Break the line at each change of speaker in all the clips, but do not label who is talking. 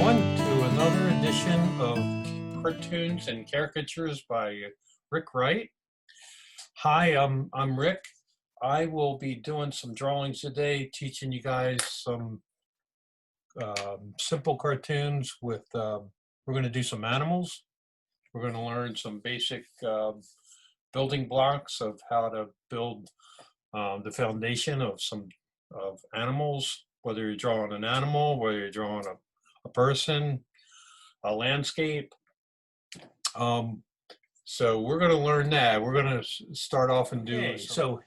everyone, to another edition of Cartoons and Caricatures by Wright. Hi, I'm Rick. I will be doing some drawings today, teaching you guys some simple cartoons with, we're going to do some animals. We're going to learn some basic building blocks of how to build the foundation of some of animals, whether you're drawing an animal, whether you're drawing a person, a landscape. So we're going to learn that. We're going to start off and do. So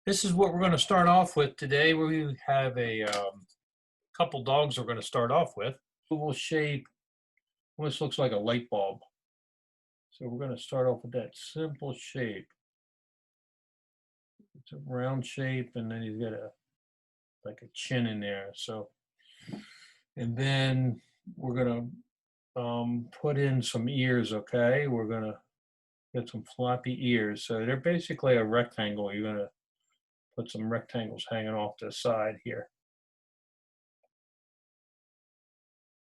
this is what we're going to start off with today. We have a couple dogs we're going to start off with. Oval shape, almost looks like a light bulb. So we're going to start off with that simple shape. It's a round shape, and then he's got like a chin in there. So, and then we're going to put in some ears. Okay, we're going to get some floppy ears. So they're basically a rectangle. You're going to put some rectangles hanging off the side here.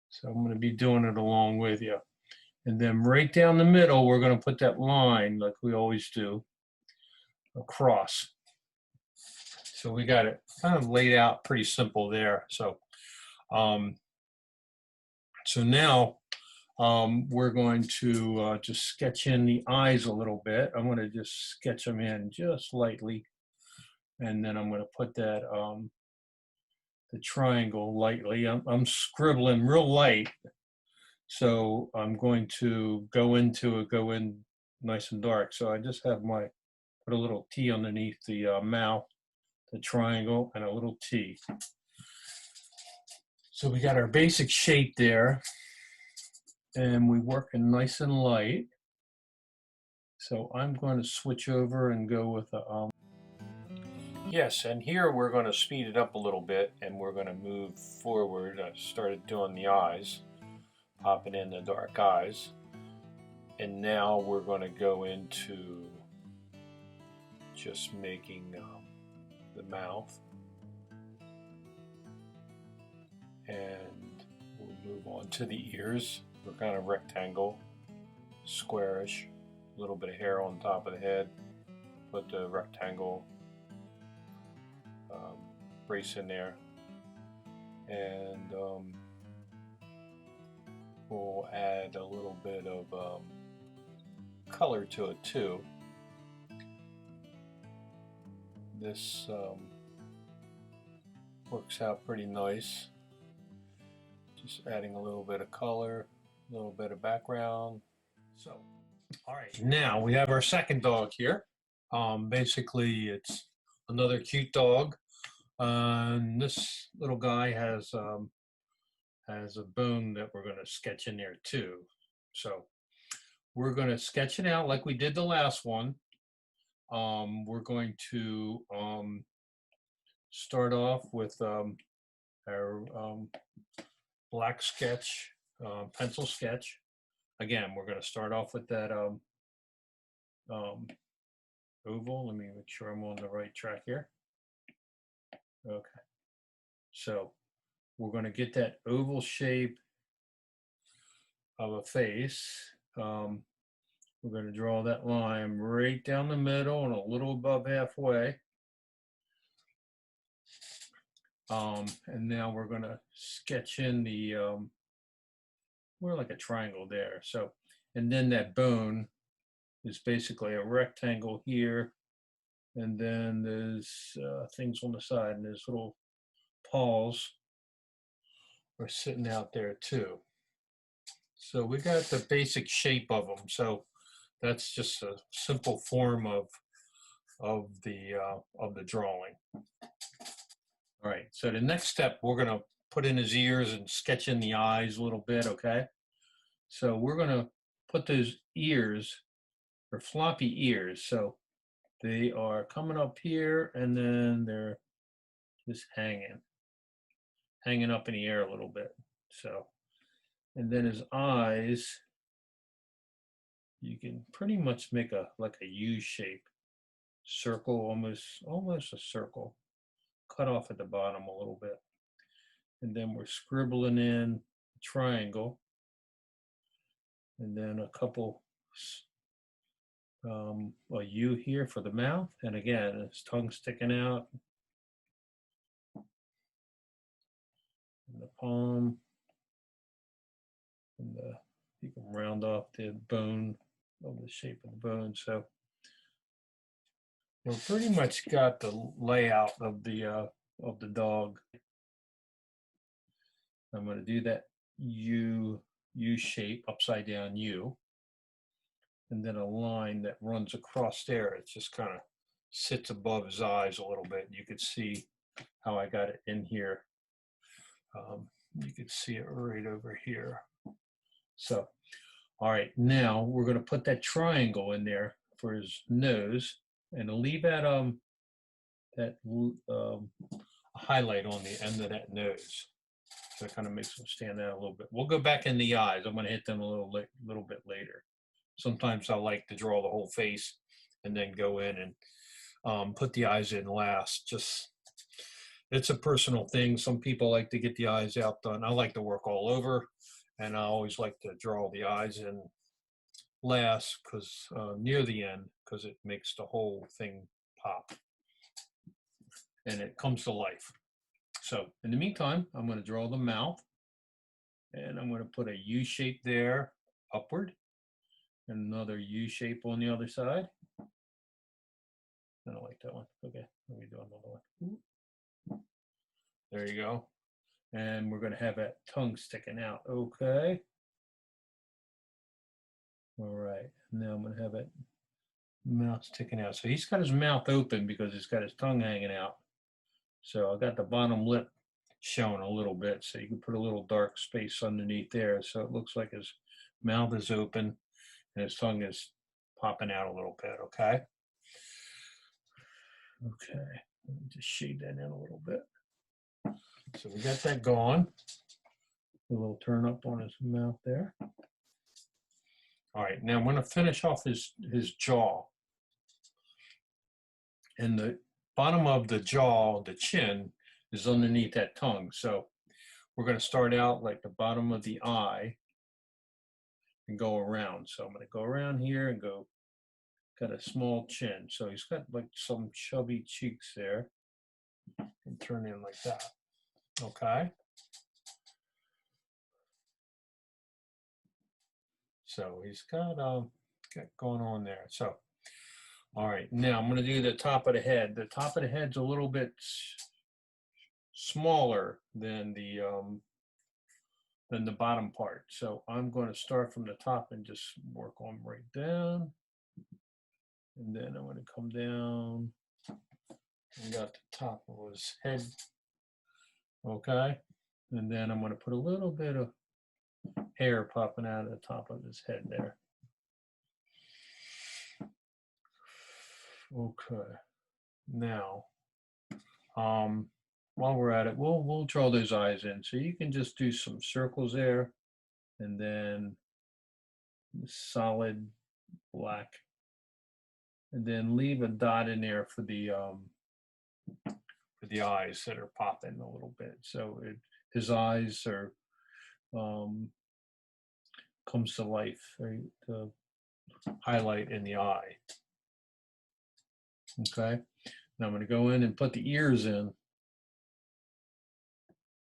So I'm going to be doing it along with you. And then right down the middle, we're going to put that line like we always do across. So we got it kind of laid out pretty simple there. So, so now we're going to just sketch in the eyes a little bit. I'm going to just sketch them in just lightly. And then I'm going to put that the triangle lightly. I'm scribbling real light, so I'm going to go in nice and dark. So I just have put a little T underneath the mouth, the triangle, and a little T. So we got our basic shape there, and we work in nice and light. So I'm going to switch over and go with a yes, and here we're going to speed it up a little bit, and we're going to move forward. I started doing the eyes, popping in the dark eyes, and now we're going to go into just making the mouth, and we'll move on to the ears. We're kind of rectangle, squarish, a little bit of hair on top of the head. Put the rectangle brace in there, and we'll add a little bit of color to it too. This works out pretty nice. Just adding a little bit of color, a little bit of background. So, all right, now we have our second dog here. Basically, it's another cute dog. And this little guy has a bone that we're going to sketch in there too. So we're going to sketch it out like we did the last one. We're going to start off with our black sketch, pencil sketch. Again, we're going to start off with that oval. Let me make sure I'm on the right track here. Okay, so we're going to get that oval shape of a face. We're going to draw that line right down the middle and a little above halfway. And now we're going to sketch in the more like a triangle there. So, and then that bone is basically a rectangle here, and then there's things on the side, and there's little paws are sitting out there too. So we got the basic shape of them. So that's just a simple form of the drawing. All right. So the next step, we're going to put in his ears and sketch in the eyes a little bit. Okay. So we're going to put those ears, or floppy ears. So they are coming up here, and then they're just hanging up in the air a little bit. So, and then his eyes, you can pretty much make like a U shape, circle, almost a circle, cut off at the bottom a little bit. And then we're scribbling in triangle, and then a couple, a U here for the mouth, and again, his tongue sticking out, and the palm, and you can round off the bone of the shape of the bone. So we've pretty much got the layout of the dog. I'm going to do that U shape, upside down U, and then a line that runs across there. It just kind of sits above his eyes a little bit. You could see how I got it in here. You could see it right over here. So, all right, now we're going to put that triangle in there for his nose, and leave that highlight on the end of that nose. So it kind of makes them stand out a little bit. We'll go back in the eyes. I'm going to hit them a little bit later. Sometimes I like to draw the whole face and then go in and put the eyes in last. Just, it's a personal thing. Some people like to get the eyes out done. I like to work all over, and I always like to draw the eyes in last, because near the end, because it makes the whole thing pop and it comes to life. So in the meantime, I'm going to draw the mouth, and I'm going to put a U shape there upward, and another U shape on the other side. I don't like that one. Okay, let me do another one. There you go. And we're going to have that tongue sticking out. Okay. All right. Now I'm going to have that mouth sticking out. So he's got his mouth open because he's got his tongue hanging out. So I got the bottom lip showing a little bit. So you can put a little dark space underneath there. So it looks like his mouth is open and his tongue is popping out a little bit. Okay. Okay. Let me just shade that in a little bit. So we got that going. A little turn up on his mouth there. All right, now I'm going to finish off his jaw. And the bottom of the jaw, the chin, is underneath that tongue. So we're going to start out like the bottom of the eye and go around. So I'm going to go around here and go, got a small chin. So he's got like some chubby cheeks there, and turn in like that. Okay. So he's got going on there. So, all right, now I'm going to do the top of the head. The top of the head's a little bit smaller than the bottom part. So I'm going to start from the top and just work on right down. And then I'm going to come down and got the top of his head. Okay. And then I'm going to put a little bit of hair popping out of the top of his head there. Okay. Now, while we're at it, we'll draw those eyes in. So you can just do some circles there, and then solid black, and then leave a dot in there for the eyes that are popping a little bit. So his eyes are comes to life, right? The highlight in the eye. Okay. Now I'm going to go in and put the ears in.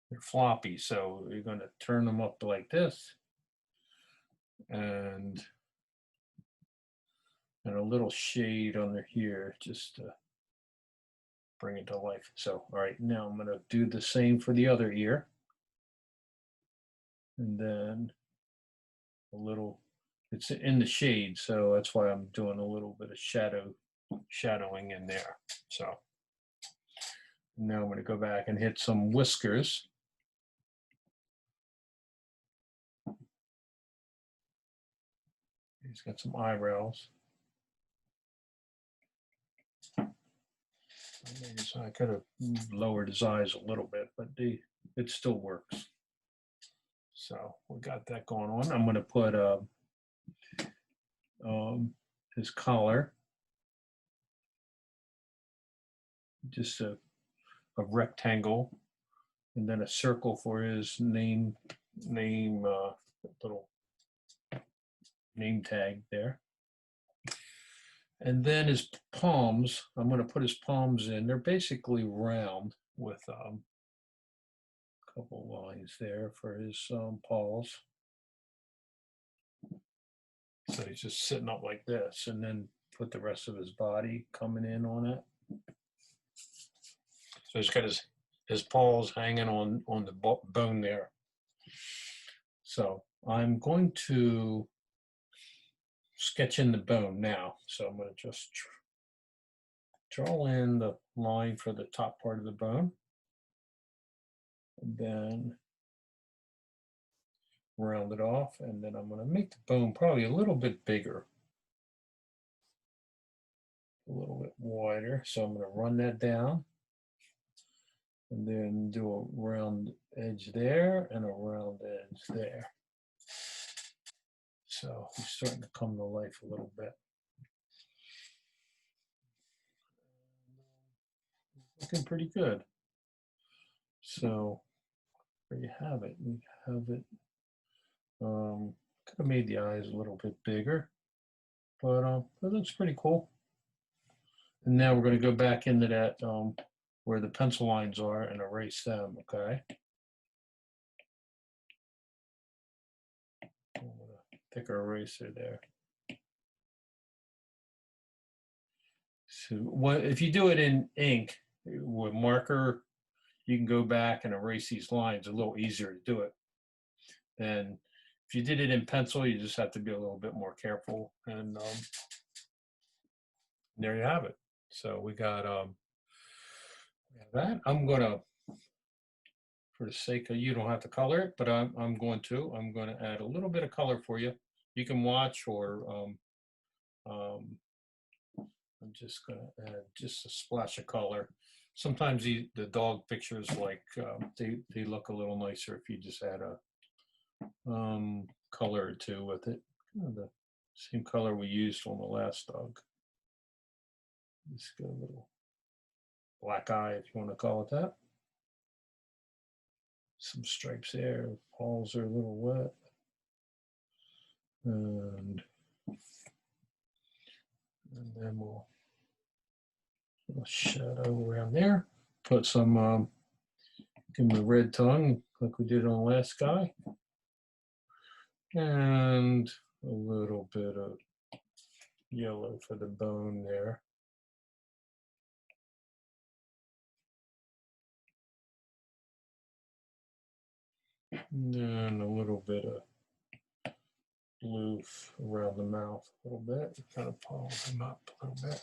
They're floppy, so you're going to turn them up like this, and a little shade under here just to bring it to life. So, all right, now I'm going to do the same for the other ear, and then a little, it's in the shade, so that's why I'm doing a little bit of shadowing in there. So now I'm going to go back and hit some whiskers. He's got some eyebrows. I could have lowered his eyes a little bit, but it still works. So we got that going on. I'm going to put his collar, just a rectangle, and then a circle for his name name, little name tag there. And then his palms, I'm going to put his palms in. They're basically round with a couple lines there for his paws. So he's just sitting up like this, and then put the rest of his body coming in on it. So he's got his paws hanging on the bone there. So I'm going to sketch in the bone now. So I'm going to just draw in the line for the top part of the bone. And then round it off, and then I'm going to make the bone probably a little bit bigger, a little bit wider. So I'm going to run that down and then do a round edge there and a round edge there. So he's starting to come to life a little bit. Looking pretty good. So there you have it. We have it. Could have made the eyes a little bit bigger, but it looks pretty cool. And now we're going to go back into that where the pencil lines are and erase them. Okay. Thicker eraser there. So what if you do it in ink with marker, you can go back and erase these lines a little easier to do it. And if you did it in pencil, you just have to be a little bit more careful. And there you have it. So we got that. I'm gonna, for the sake of, you don't have to color it, but I'm going to add a little bit of color for you. You can watch, or I'm just going to add just a splash of color. Sometimes the dog pictures, like they look a little nicer if you just add a color or two with it. The same color we used on the last dog. Just get a little black eye, if you want to call it that. Some stripes there. Paws are a little wet. And then we'll shadow around there. Put some, give him a red tongue like we did on the last guy. And a little bit of yellow for the bone there. And then a little bit of blue around the mouth a little bit. Kind of polish him up a little bit.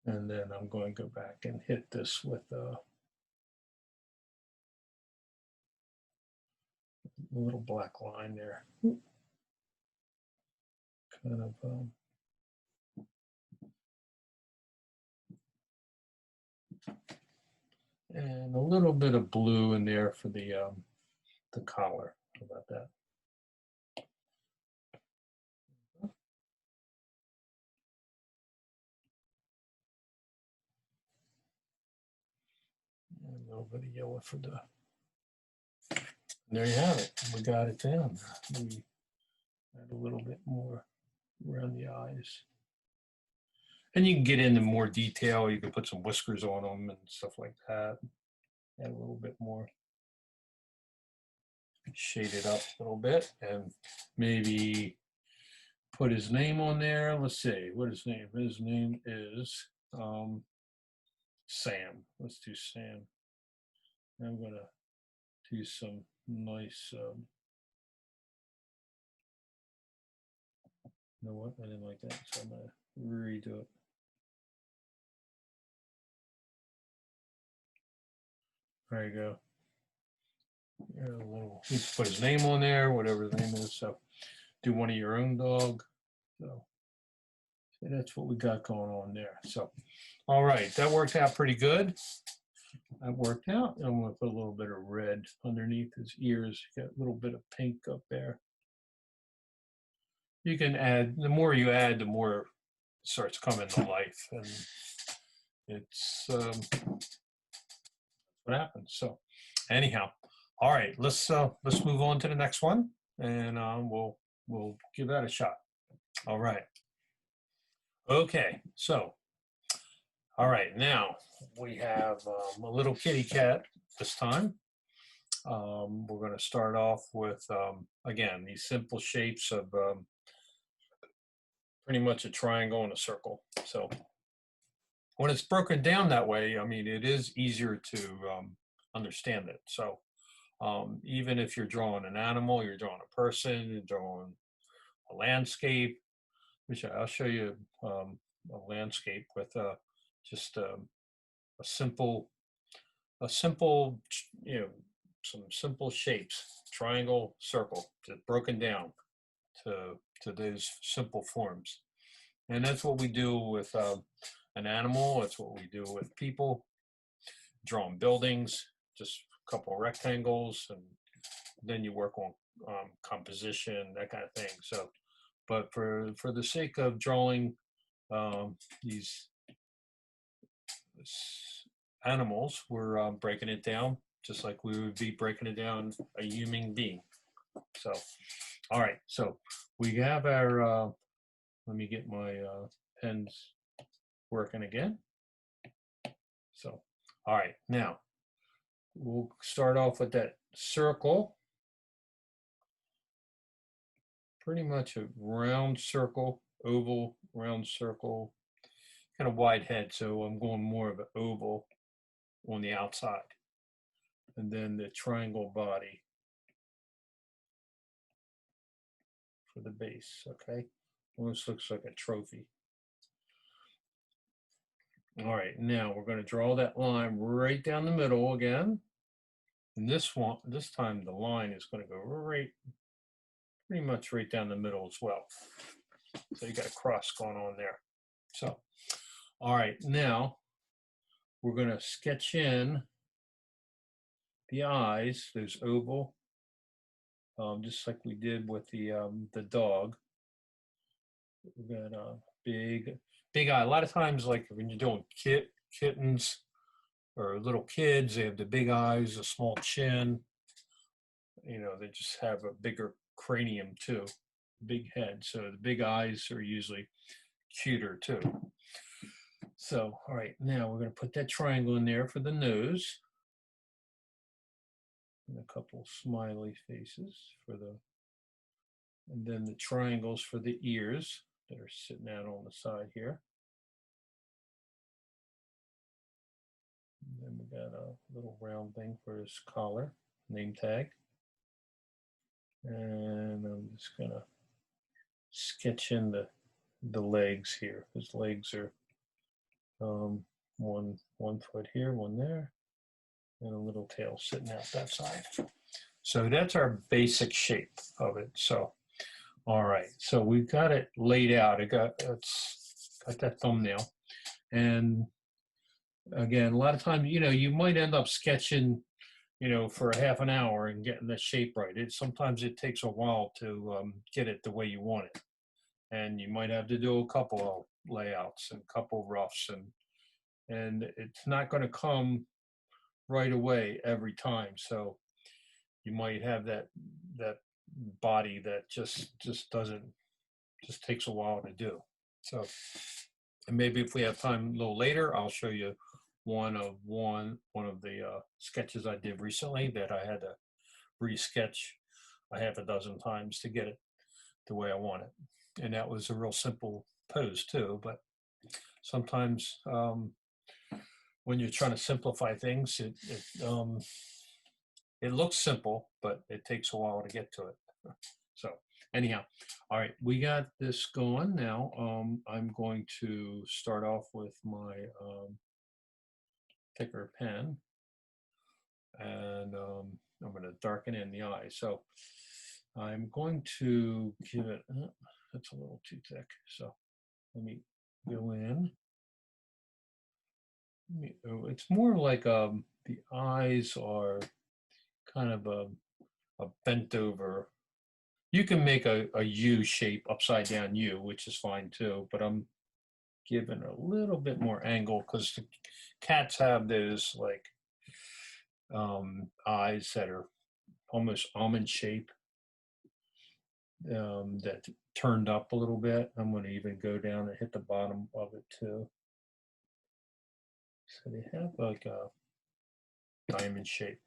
And then I'm going to go back and hit this with a little black line there. Kind of and a little bit of blue in there for the collar. How about that? And a little bit of yellow for the. And there you have it. We got it down. We add a little bit more around the eyes. And you can get into more detail. You can put some whiskers on them and stuff like that. Add a little bit more. Shade it up a little bit and maybe put his name on there. Let's see, what his name? His name is Sam. Let's do Sam. I'm gonna do some nice, you know what, I didn't like that, so I'm gonna redo it. There you go. You can put his name on there, whatever the name is. So do one of your own dog. So that's what we got going on there. So, all right, that worked out pretty good. That worked out. I'm going to put a little bit of red underneath his ears. Got a little bit of pink up there. You can add, the more you add, the more it starts coming to life. And it's what happens. So anyhow, All right, let's move on to the next one, and we'll give that a shot. All right. Okay. So, all right, now we have a little kitty cat this time. We're going to start off with again these simple shapes of pretty much a triangle and a circle. So when it's broken down that way, I mean, it is easier to understand it. So even if you're drawing an animal, you're drawing a person, you're drawing a landscape, which I'll show you a landscape with just a simple, a simple, you know, some simple shapes, triangle, circle, just broken down to those simple forms. And that's what we do with an animal. That's what we do with people, drawing buildings, just a couple of rectangles, and then you work on composition, that kind of thing. So, but for the sake of drawing these animals, we're breaking it down just like we would be breaking it down a human being. So, all right. So we have our. Let me get my pens working again. So, all right. Now we'll start off with that circle. Pretty much a round circle, oval, round circle, kind of wide head. So I'm going more of an oval on the outside. And then the triangle body for the base, okay? Almost looks like a trophy. All right, now we're going to draw that line right down the middle again. And this time the line is going to go right, pretty much right down the middle as well. So you got a cross going on there. So, all right, now we're going to sketch in the eyes, those oval, just like we did with the dog. We got a big eye. A lot of times, like when you're doing kittens or little kids, they have the big eyes, a small chin. You know, they just have a bigger cranium too, big head. So the big eyes are usually cuter too. So, all right, now we're going to put that triangle in there for the nose. And a couple smiley faces for and then the triangles for the ears that are sitting out on the side here. And then we got a little round thing for his collar, name tag. And I'm just gonna sketch in the legs here. His legs are one foot here, one there, and a little tail sitting out that side. So that's our basic shape of it. So, all right. So we've got it laid out. It's got that thumbnail. And again, a lot of times, you know, you might end up sketching, you know, for a half an hour and getting the shape right. Sometimes it takes a while to get it the way you want it. And you might have to do a couple of layouts and a couple of roughs, and it's not going to come right away every time. So you might have that body that just takes a while to do. So, and maybe if we have time a little later, I'll show you one of the sketches I did recently that I had to re-sketch a half a dozen times to get it the way I want it. And that was a real simple pose too, but sometimes when you're trying to simplify things, it looks simple, but it takes a while to get to it. So anyhow, all right, we got this going now. I'm going to start off with my thicker pen, and I'm going to darken in the eye. So I'm going to give it, that's a little too thick. So let me go in. It's more like the eyes are kind of a bent over. You can make a U shape, upside down U, which is fine too, but I'm giving a little bit more angle because the cats have those like eyes that are almost almond shape that turned up a little bit. I'm going to even go down and hit the bottom of it too. So they have like a diamond shape.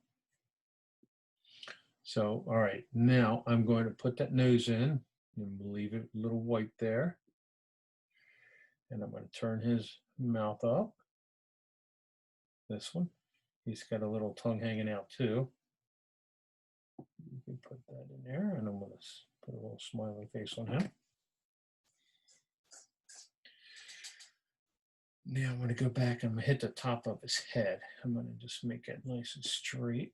So, all right, now I'm going to put that nose in and leave it a little white there. And I'm going to turn his mouth up. This one. He's got a little tongue hanging out too. You can put that in there, and I'm going to put a little smiley face on him. Now I'm going to go back and I'm going to hit the top of his head. I'm going to just make it nice and straight.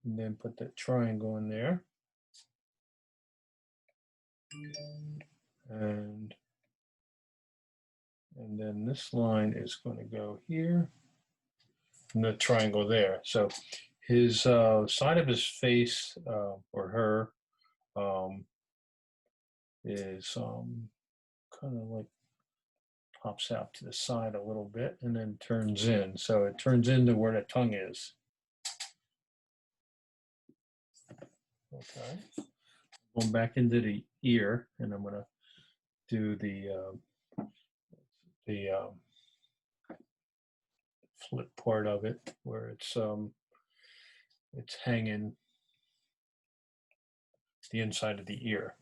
And then put that triangle in there. And then this line is going to go here. And the triangle there. So his side of his face or her is kind of like pops out to the side a little bit and then turns in. So it turns into where the tongue is. Okay. Going back into the ear, and I'm going to do the flip part of it where it's hanging the inside of the ear.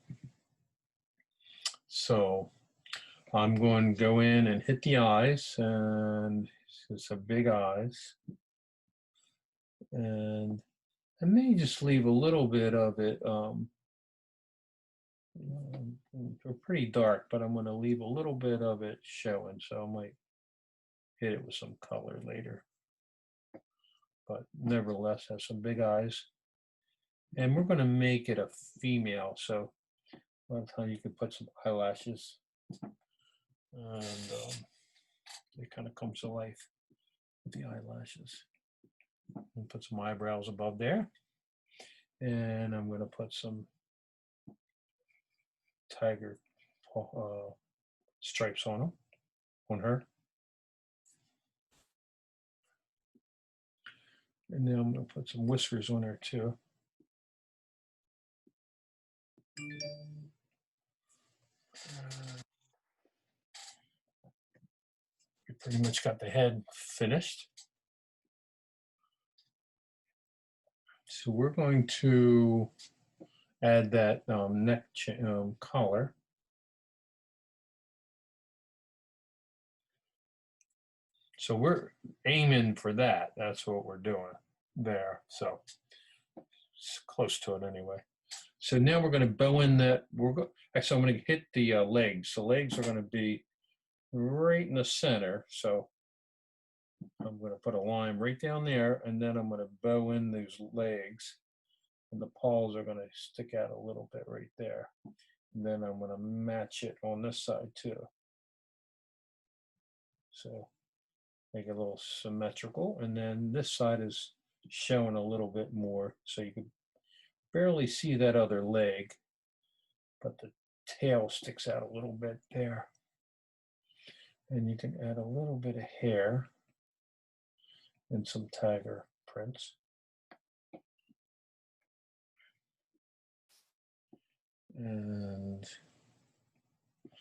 So I'm going to go in and hit the eyes, and it's a big eyes. And I may just leave a little bit of it. They're pretty dark, but I'm going to leave a little bit of it showing. So I might hit it with some color later. But nevertheless, has some big eyes. And we're going to make it a female. So by the time you can put some eyelashes. And it kind of comes to life with the eyelashes. And put some eyebrows above there. And I'm going to put some tiger stripes on them, on her. And then I'm going to put some whiskers on her too. You pretty much got the head finished. So we're going to add that neck collar. So we're aiming for that. That's what we're doing there. So it's close to it anyway. So now we're going to bow in that. Actually, I'm going to hit the legs. The legs are going to be right in the center. So I'm going to put a line right down there, and then I'm going to bow in those legs, and the paws are going to stick out a little bit right there. And then I'm going to match it on this side too. So make it a little symmetrical, and then this side is showing a little bit more, so you can barely see that other leg, but the tail sticks out a little bit there. And you can add a little bit of hair and some tiger prints. And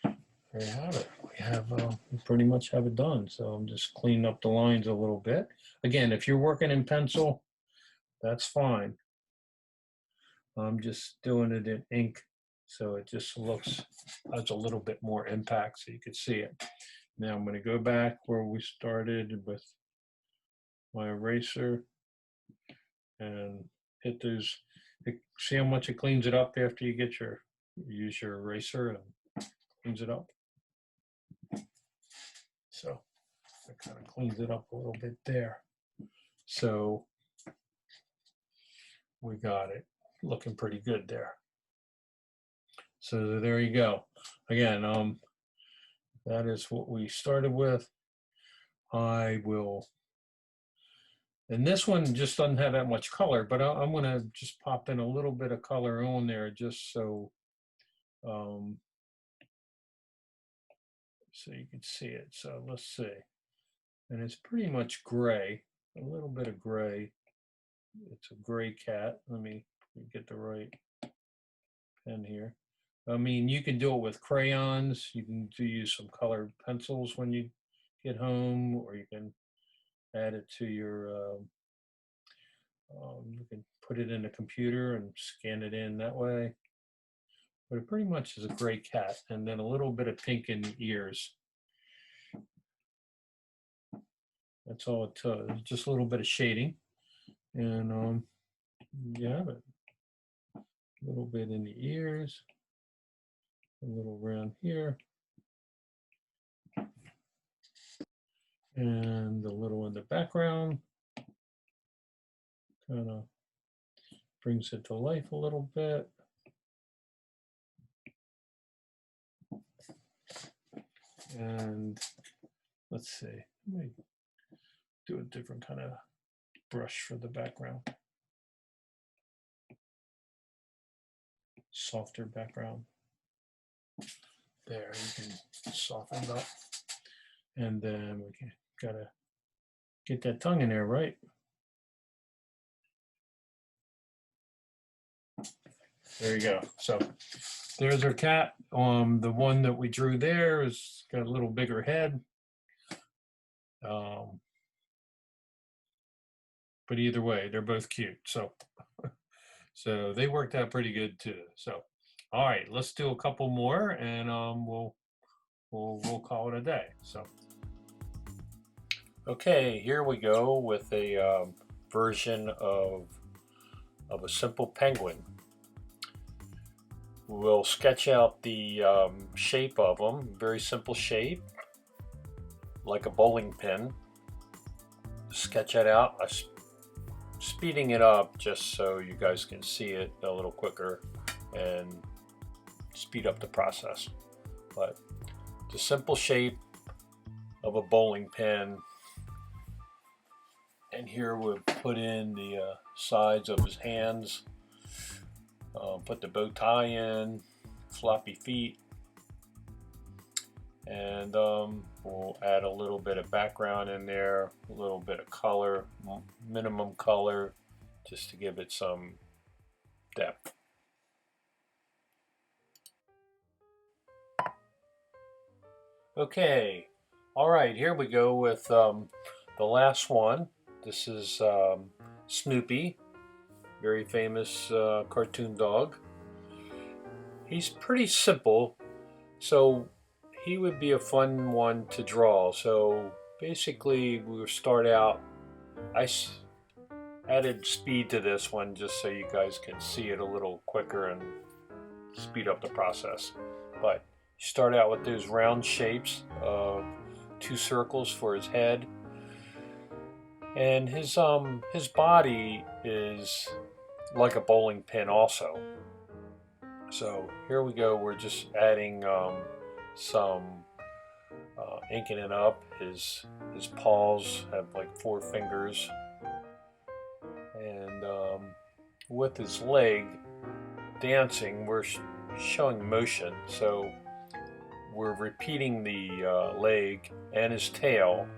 there you have it. We pretty much have it done. So I'm just cleaning up the lines a little bit. Again, if you're working in pencil, that's fine. I'm just doing it in ink, so it just has a little bit more impact so you can see it. Now I'm going to go back where we started with my eraser and hit those. See how much it cleans it up after you use your eraser and cleans it up. So it kind of cleans it up a little bit there. So we got it looking pretty good there. So there you go. Again, that is what we started with. And this one just doesn't have that much color, but I'm going to just pop in a little bit of color on there just so you can see it. So let's see. And it's pretty much gray, a little bit of gray It's a gray cat. Let me get the right pen here. I mean, you can do it with crayons. You can use some colored pencils when you get home, or you can add it to your, you can put it in the computer and scan it in that way. But it pretty much is a gray cat, and then a little bit of pink in the ears. That's all it took, just a little bit of shading. And you have it. A little bit in the ears, a little around here, and a little in the background. Kind of brings it to life a little bit. And let's see, let me do a different kind of brush for the background. Softer background. There, you can soften it up. And then we gotta get that tongue in there, right? There you go. So there's our cat. The one that we drew there is got a little bigger head. But either way, they're both cute. So they worked out pretty good too. So, all right, let's do a couple more, and we'll call it a day. So, okay, here we go with a version of a simple penguin. We'll sketch out the shape of them. Very simple shape, like a bowling pin. Sketch it out. I'm speeding it up just so you guys can see it a little quicker and speed up the process. But the simple shape of a bowling pin. And here we'll put in the sides of his hands. Put the bow tie in, floppy feet, and we'll add a little bit of background in there, a little bit of color, minimum color, just to give it some depth. Okay, all right, here we go with the last one. This is Snoopy. Very famous cartoon dog. He's pretty simple, so he would be a fun one to draw. So basically we'll start out, I added speed to this one just so you guys can see it a little quicker and speed up the process. But you start out with those round shapes of 2 circles for his head. And his body is like a bowling pin also. So here we go, we're just adding some inking it up. His paws have like 4 fingers. And with his leg dancing, we're showing motion. So we're repeating the leg, and his tail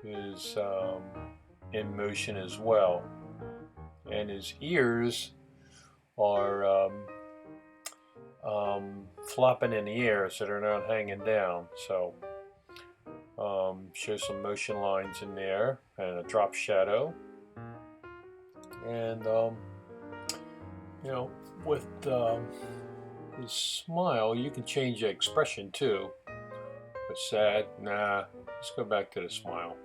is in motion as well. And his ears are flopping in the air, so they're not hanging down. So show some motion lines in there and a drop shadow. And you know, with his smile, you can change the expression too. But sad, nah, let's go back to the smile.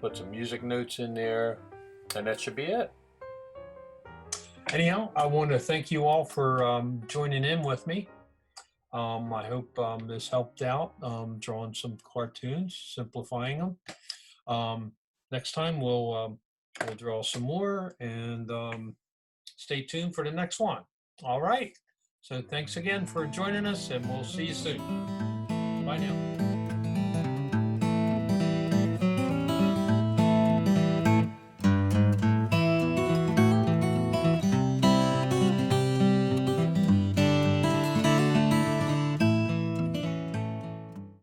Put some music notes in there, and that should be it. Anyhow, I want to thank you all for joining in with me. I hope this helped out, drawing some cartoons, simplifying them. Next time we'll draw some more, and stay tuned for the next one. All right. So thanks again for joining us, and we'll see you soon. Bye now.